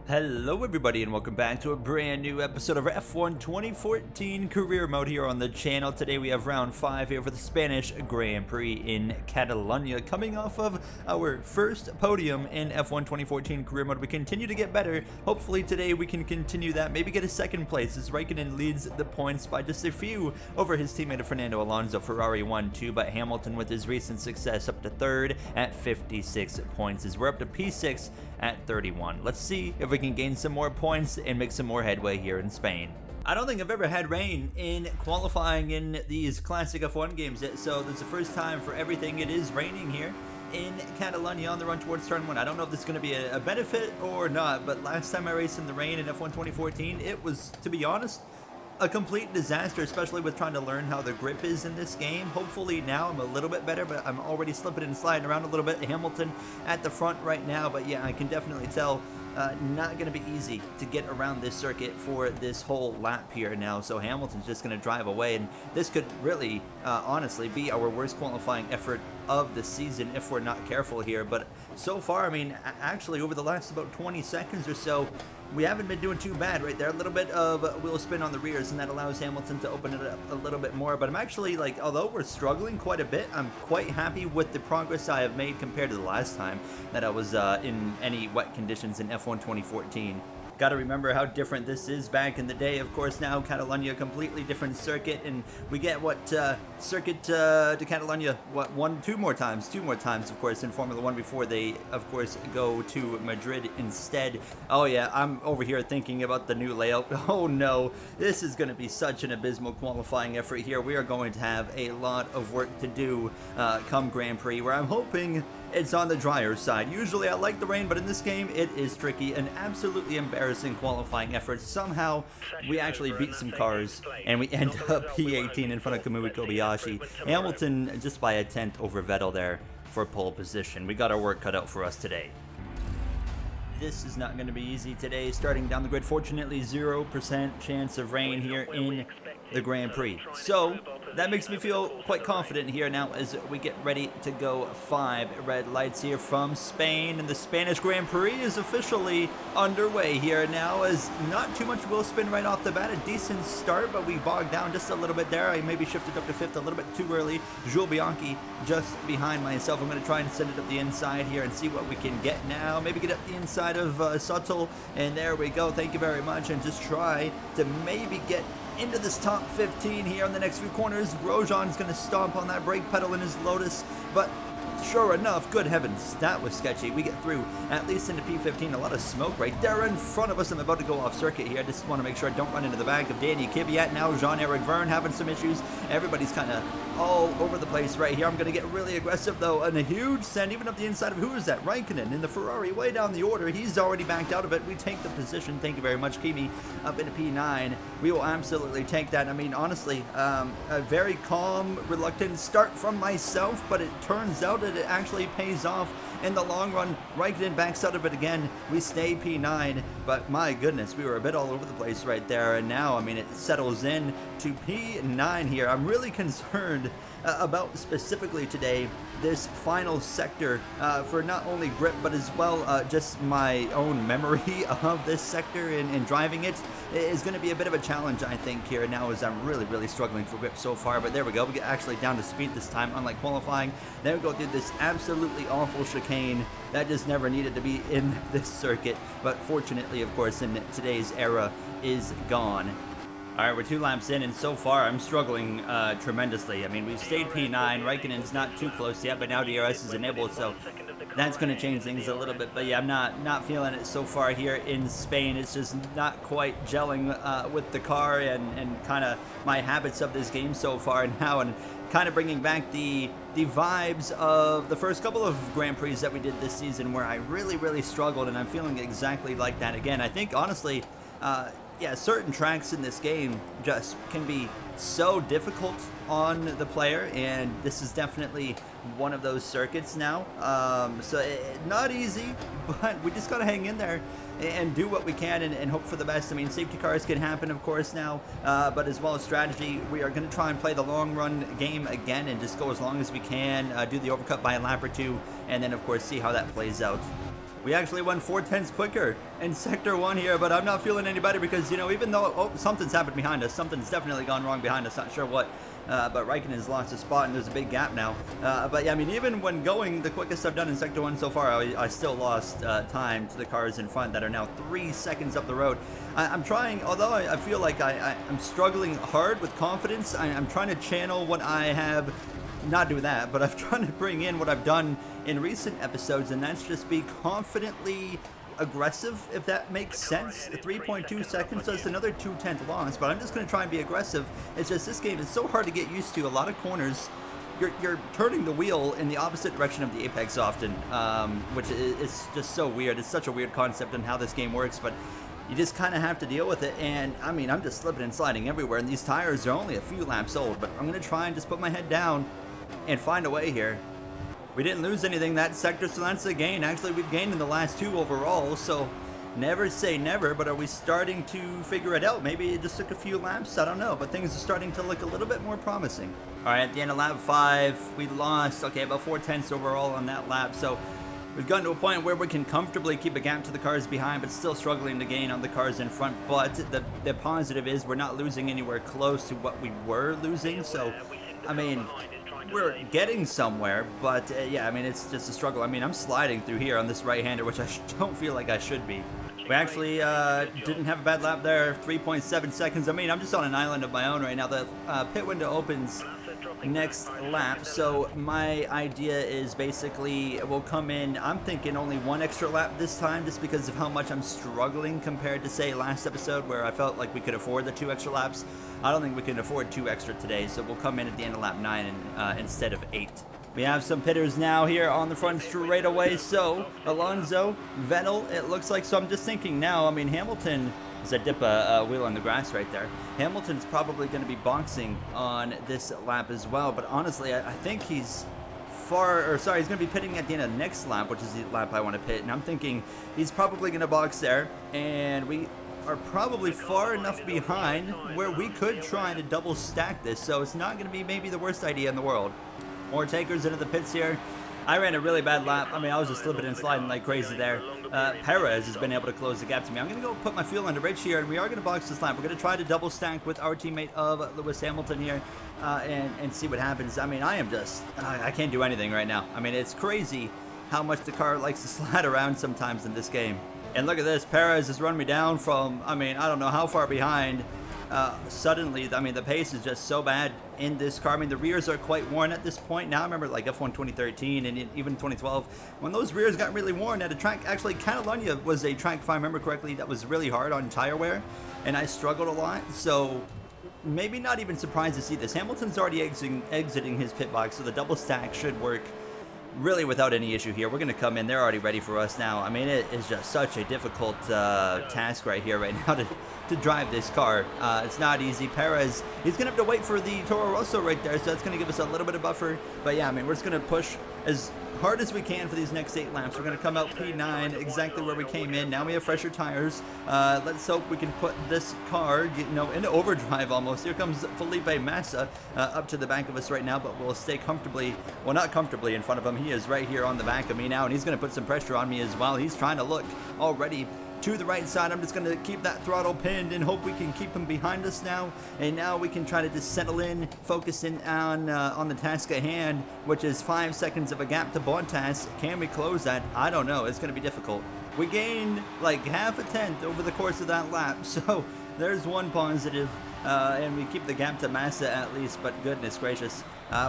Hello everybody and welcome back to a brand new episode of F1 2014 Career Mode here on the channel. Today we have round 5 here for the Spanish Grand Prix in Catalonia. Coming off of our first podium in F1 2014 Career Mode, we continue to get better. Hopefully today we can continue that, maybe get a second place as Raikkonen leads the points by just a few over his teammate Fernando Alonso. Ferrari 1-2, but Hamilton with his recent success up to third at 56 points as we're up to P6 at 31. Let's see if we can gain some more points and make some more headway here in Spain. I don't think I've ever had rain in qualifying in these classic F1 games yet, so this is the first time for everything it is raining here in Catalonia on the run towards turn 1. I don't know if this is going to be a benefit or not, but last time I raced in the rain in F1 2014, it was, to be honest, a complete disaster, especially with trying to learn how the grip is in this game. Hopefully now I'm a little bit better, but I'm already slipping and sliding around a little bit. Hamilton at the front right now, but yeah, I can definitely tell not going to be easy to get around this circuit for this whole lap here now. So Hamilton's just going to drive away, and this could really, honestly, be our worst qualifying effort of the season if we're not careful here. But so far, I mean, actually over the last about 20 seconds or so, we haven't been doing too bad right there. A little bit of wheel spin on the rears, and that allows Hamilton to open it up a little bit more. But I'm actually, like, although we're struggling quite a bit, I'm quite happy with the progress I have made compared to the last time that I was in any wet conditions in F1 2014. Got to remember how different this is back in the day. Of course, now Catalonia, a completely different circuit, and we get what circuit to Catalonia, what, two more times, of course, in Formula One before they, of course, go to Madrid instead. Oh yeah, I'm over here thinking about the new layout. Oh no, this is going to be such an abysmal qualifying effort here. We are going to have a lot of work to do come Grand Prix, where I'm hoping it's on the drier side. Usually I like the rain, but in this game it is tricky. An absolutely embarrassing qualifying effort. Somehow we actually beat some cars and we end up P18 in front of Kamui Kobayashi. Hamilton just by a tenth over Vettel there for pole position. We got our work cut out for us today. This is not going to be easy today. Starting down the grid, fortunately 0% chance of rain here in the Grand Prix. So that makes me feel quite confident here now as we get ready to go. 5 red lights here from Spain, and the Spanish Grand Prix is officially underway here now, as not too much wheel spin right off the bat. A decent start, but we bogged down just a little bit there. I maybe shifted up to 5th a little bit too early. Jules Bianchi just behind myself. I'm going to try and send it up the inside here and see what we can get now. Maybe get up the inside of Suttle, and there we go. Thank you very much, and just try to maybe get into this top 15 here on the next few corners. Grosjean's going to stomp on that brake pedal in his Lotus, but sure enough, good heavens, that was sketchy. We get through at least into P15. A lot of smoke right there in front of us. I'm about to go off circuit here. I just want to make sure I don't run into the back of Danny Kvyat. Now Jean-Eric Verne having some issues. Everybody's kind of all over the place right here. I'm going to get really aggressive though, and a huge send even up the inside of, who is that? Raikkonen in the Ferrari way down the order. He's already backed out of it. We take the position. Thank you very much, Kimi, up into P9. We will absolutely take that. I mean, honestly, a very calm, reluctant start from myself, but it turns out that it actually pays off in the long run. Raikkonen backs out of it again. We stay P9, but my goodness, we were a bit all over the place right there, and now, I mean, it settles in to P9 here. I'm really concerned about specifically today this final sector for not only grip but as well just my own memory of this sector and driving it is going to be a bit of a challenge, I think, here now, as I'm really struggling for grip so far. But there we go, we get actually down to speed this time, unlike qualifying. Then we go through this absolutely awful chicane that just never needed to be in this circuit, but fortunately, of course, in today's era is gone. All right, we're 2 laps in, and so far I'm struggling tremendously. I mean, we've stayed P9. Raikkonen's not too close yet, but now DRS is enabled, so that's going to change things a little bit. But yeah, I'm not feeling it so far here in Spain. It's just not quite gelling with the car and kind of my habits of this game so far now, and kind of bringing back the vibes of the first couple of Grand Prix that we did this season, where I really struggled, and I'm feeling exactly like that again. I think, honestly, yeah, certain tracks in this game just can be so difficult on the player, and this is definitely one of those circuits now. So not easy, but we just gotta hang in there and do what we can and hope for the best. I mean, safety cars can happen, of course, now, but as well as strategy, we are going to try and play the long run game again and just go as long as we can, do the overcut by a lap or two, and then, of course, see how that plays out. We actually went 4/10 quicker in Sector 1 here, but I'm not feeling any better because, you know, even though something's happened behind us, something's definitely gone wrong behind us, not sure what, but Raikkonen's lost a spot and there's a big gap now. But yeah, I mean, even when going the quickest I've done in Sector 1 so far, I still lost time to the cars in front that are now 3 seconds up the road. I'm trying, although I feel like I'm struggling hard with confidence, I'm trying to channel what I have. Not do that, but I'm trying to bring in what I've done in recent episodes, and that's just be confidently aggressive, if that makes sense. 3.2 seconds, so it's another 2/10 loss, but I'm just going to try and be aggressive. It's just this game is so hard to get used to. A lot of corners, you're turning the wheel in the opposite direction of the apex often, which is just so weird. It's such a weird concept in how this game works, but you just kind of have to deal with it. And I mean, I'm just slipping and sliding everywhere, and these tires are only a few laps old, but I'm going to try and just put my head down and find a way here. We didn't lose anything that sector, so that's a gain. Actually, we've gained in the last 2 overall, so never say never, but are we starting to figure it out? Maybe it just took a few laps, I don't know, but things are starting to look a little bit more promising. All right, at the end of lap 5, we lost, okay, about 4/10 overall on that lap, so we've gotten to a point where we can comfortably keep a gap to the cars behind, but still struggling to gain on the cars in front. But the positive is we're not losing anywhere close to what we were losing, so, I mean, we're getting somewhere, but yeah, I mean, it's just a struggle. I mean, I'm sliding through here on this right-hander, which I don't feel like I should be. We actually didn't have a bad lap there, 3.7 seconds. I mean, I'm just on an island of my own right now. The pit window opens next lap, so my idea is basically we'll come in, I'm thinking only 1 extra lap this time, just because of how much I'm struggling compared to, say, last episode where I felt like we could afford the 2 extra laps. I don't think we can afford 2 extra today, so we'll come in at the end of lap 9 and, instead of 8. We have some pitters now here on the front straight away, so Alonso, Vettel, it looks like. So I'm just thinking now, I mean, Hamilton, is a dip a wheel on the grass right there. Hamilton's probably going to be boxing on this lap as well, but honestly, I think he's he's going to be pitting at the end of the next lap, which is the lap I want to pit, and I'm thinking he's probably going to box there, and we are probably far enough behind where we could try to double stack this, so it's not going to be maybe the worst idea in the world. More takers into the pits here. I ran a really bad lap. I mean, I was just slipping and sliding like crazy there. Perez has been able to close the gap to me. I'm going to go put my fuel on the bridge here, and we are going to box this lap. We're going to try to double stack with our teammate of Lewis Hamilton here and see what happens. I mean, I am just, I can't do anything right now. I mean, it's crazy how much the car likes to slide around sometimes in this game. And look at this. Perez has run me down from, I mean, I don't know how far behind. Suddenly, I mean, the pace is just so bad in this car. I mean, the rears are quite worn at this point. Now, I remember like F1 2013 and even 2012, when those rears got really worn at a track. Actually, Catalonia was a track, if I remember correctly, that was really hard on tire wear, and I struggled a lot. So maybe not even surprised to see this. Hamilton's already exiting his pit box, so the double stack should work really without any issue here. We're going to come in. They're already ready for us now. I mean, it is just such a difficult task right here, right now, to drive this car. It's not easy. Perez, he's going to have to wait for the Toro Rosso right there, so that's going to give us a little bit of buffer. But yeah, I mean, we're just going to push as hard as we can for these next 8 laps. We're going to come out P9, exactly where we came in. Now we have fresher tires. Let's hope we can put this car, you know, into overdrive almost. Here comes Felipe Massa up to the back of us right now, but we'll stay comfortably, well, not comfortably in front of him. He is right here on the back of me now, and he's going to put some pressure on me as well. He's trying to look already to the right side. I'm just going to keep that throttle pinned and hope we can keep him behind us now. And now we can try to just settle in, focus in on the task at hand, which is 5 seconds of a gap to Bottas. Can we close that? I don't know. It's going to be difficult. We gained like half a tenth over the course of that lap, so there's one positive. And we keep the gap to Massa at least, but goodness gracious,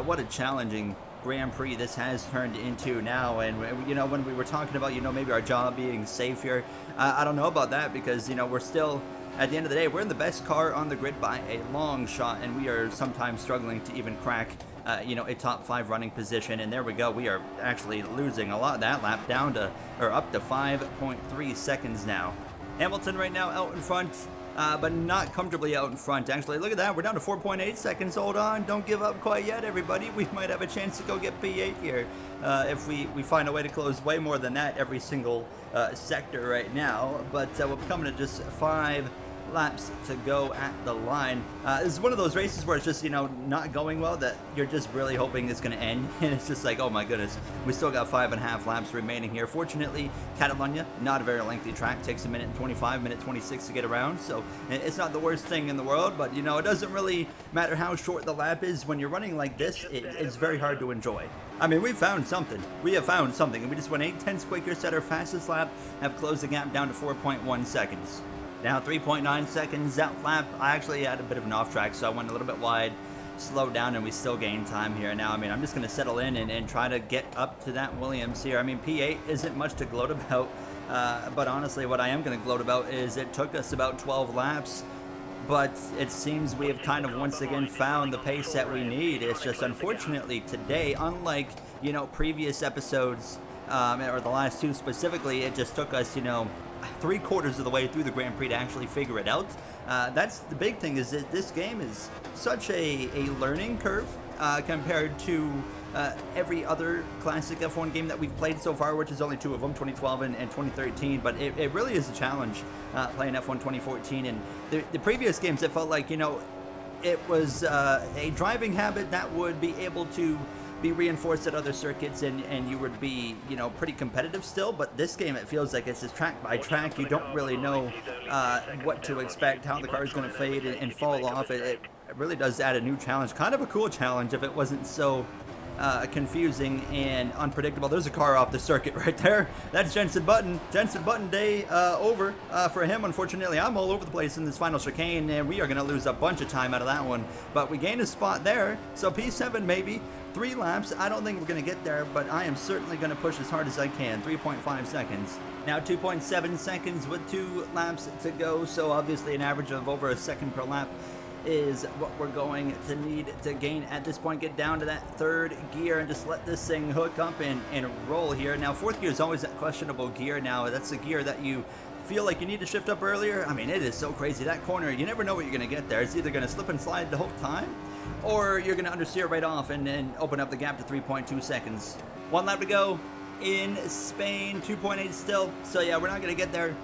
what a challenging Grand Prix this has turned into now. And you know, when we were talking about, you know, maybe our job being safe here, I don't know about that, because, you know, we're still, at the end of the day, we're in the best car on the grid by a long shot, and we are sometimes struggling to even crack you know, a top 5 running position. And there we go, we are actually losing a lot of that lap down to, or up to 5.3 seconds now. Hamilton right now out in front, but not comfortably out in front. Actually, look at that. We're down to 4.8 seconds. Hold on. Don't give up quite yet, everybody. We might have a chance to go get P8 here if we find a way to close way more than that every single sector right now. But we're coming to just 5 laps to go at the line. This is one of those races where it's just, not going well, that you're just really hoping it's going to end. And it's just like, oh my goodness, we still got 5.5 laps remaining here. Fortunately, Catalunya, not a very lengthy track, takes a minute and 25, minute 26 to get around. So it's not the worst thing in the world, but it doesn't really matter how short the lap is. When you're running like this, it's very hard to enjoy. I mean, we found something. We have found something. And we just went 8/10 quicker, set our fastest lap, have closed the gap down to 4.1 seconds. Now 3.9 seconds that lap. I actually had a bit of an off track, so I went a little bit wide, slowed down, and we still gained time here. Now, I'm just going to settle in and try to get up to that Williams here. P8 isn't much to gloat about, but honestly, what I am going to gloat about is it took us about 12 laps. But it seems we have kind of once again found the pace that we need. It's just unfortunately today, unlike, previous episodes, or the last two specifically, it just took us, 3/4 of the way through the Grand Prix to actually figure it out. That's the big thing, is that this game is such a learning curve compared to every other classic F1 game that we've played so far, which is only 2 of them, 2012 and 2013. But it really is a challenge playing F1 2014. And the previous games, it felt like, it was a driving habit that would be able to be reinforced at other circuits, and you would be, pretty competitive still. But this game, it feels like it's just track by track. You don't really know what to expect, how the car is going to fade and fall off. It really does add a new challenge, kind of a cool challenge if it wasn't so confusing and unpredictable. There's a car off the circuit right there. That's Jenson Button. Jenson Button day over for him. Unfortunately, I'm all over the place in this final chicane, and we are going to lose a bunch of time out of that one. But we gained a spot there, so P7 maybe. 3 laps. I don't think we're going to get there, but I am certainly going to push as hard as I can. 3.5 seconds. Now 2.7 seconds with 2 laps to go, so obviously an average of over a second per lap is what we're going to need to gain at this point. Get down to that 3rd gear and just let this thing hook up and roll here. Now 4th gear is always that questionable gear. Now that's the gear that you feel like you need to shift up earlier. It is so crazy. That corner, you never know what you're going to get there. It's either going to slip and slide the whole time, or you're going to understeer right off and then open up the gap to 3.2 seconds. 1 lap to go in Spain, 2.8 still. So yeah, we're not going to get there.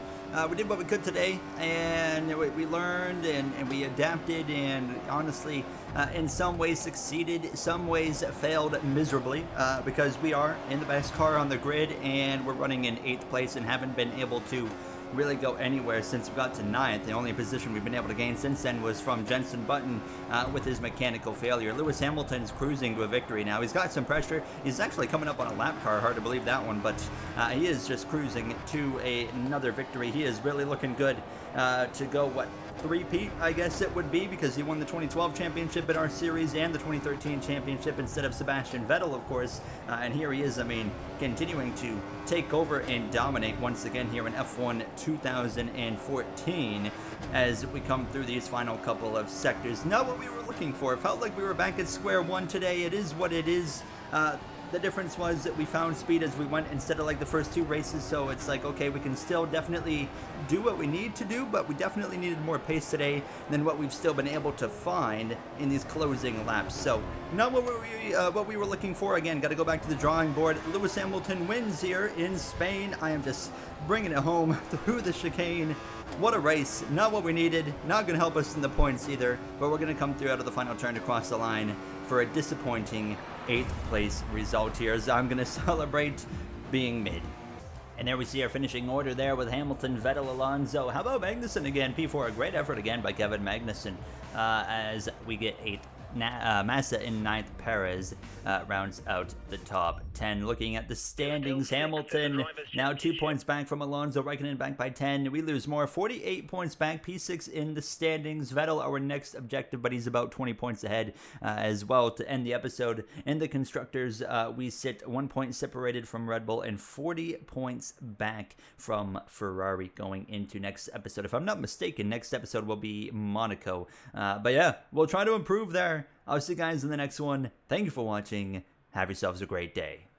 We did what we could today, and we learned and we adapted, and honestly, in some ways succeeded, some ways failed miserably, because we are in the best car on the grid, and we're running in 8th place and haven't been able to really go anywhere since we got to 9th. The only position we've been able to gain since then was from Jenson Button with his mechanical failure. Lewis Hamilton's cruising to a victory now. He's got some pressure. He's actually coming up on a lap car. Hard to believe that one, but he is just cruising to another victory. He is really looking good to go, 3-peat, I guess it would be, because he won the 2012 championship in our series and the 2013 championship instead of Sebastian Vettel, of course. And here he is, continuing to take over and dominate once again here in F1 2014 as we come through these final couple of sectors. Not what we were looking for. It felt like we were back at square one today. It is what it is. The difference was that we found speed as we went instead of like the first 2 races, so it's like, okay, we can still definitely do what we need to do, but we definitely needed more pace today than what we've still been able to find in these closing laps. So not what we were looking for. Again, got to go back to the drawing board. Lewis Hamilton wins here in Spain. I am just bringing it home through the chicane. What a race. Not what we needed. Not going to help us in the points either, but we're going to come through out of the final turn across the line for a disappointing 8th place result here, as I'm going to celebrate being mid. And there we see our finishing order there with Hamilton, Vettel, Alonso. How about Magnussen again? P4, a great effort again by Kevin Magnussen as we get 8th. Massa in 9th, Perez rounds out the top 10. Looking at the standings, Hamilton now 2 points back from Alonso, Raikkonen back by 10. We lose more, 48 points back, P6 in the standings. Vettel our next objective, but he's about 20 points ahead as well to end the episode. In the constructors, we sit 1 point separated from Red Bull and 40 points back from Ferrari going into next episode. If I'm not mistaken, next episode will be Monaco. But yeah, we'll try to improve there. I'll see you guys in the next one. Thank you for watching. Have yourselves a great day.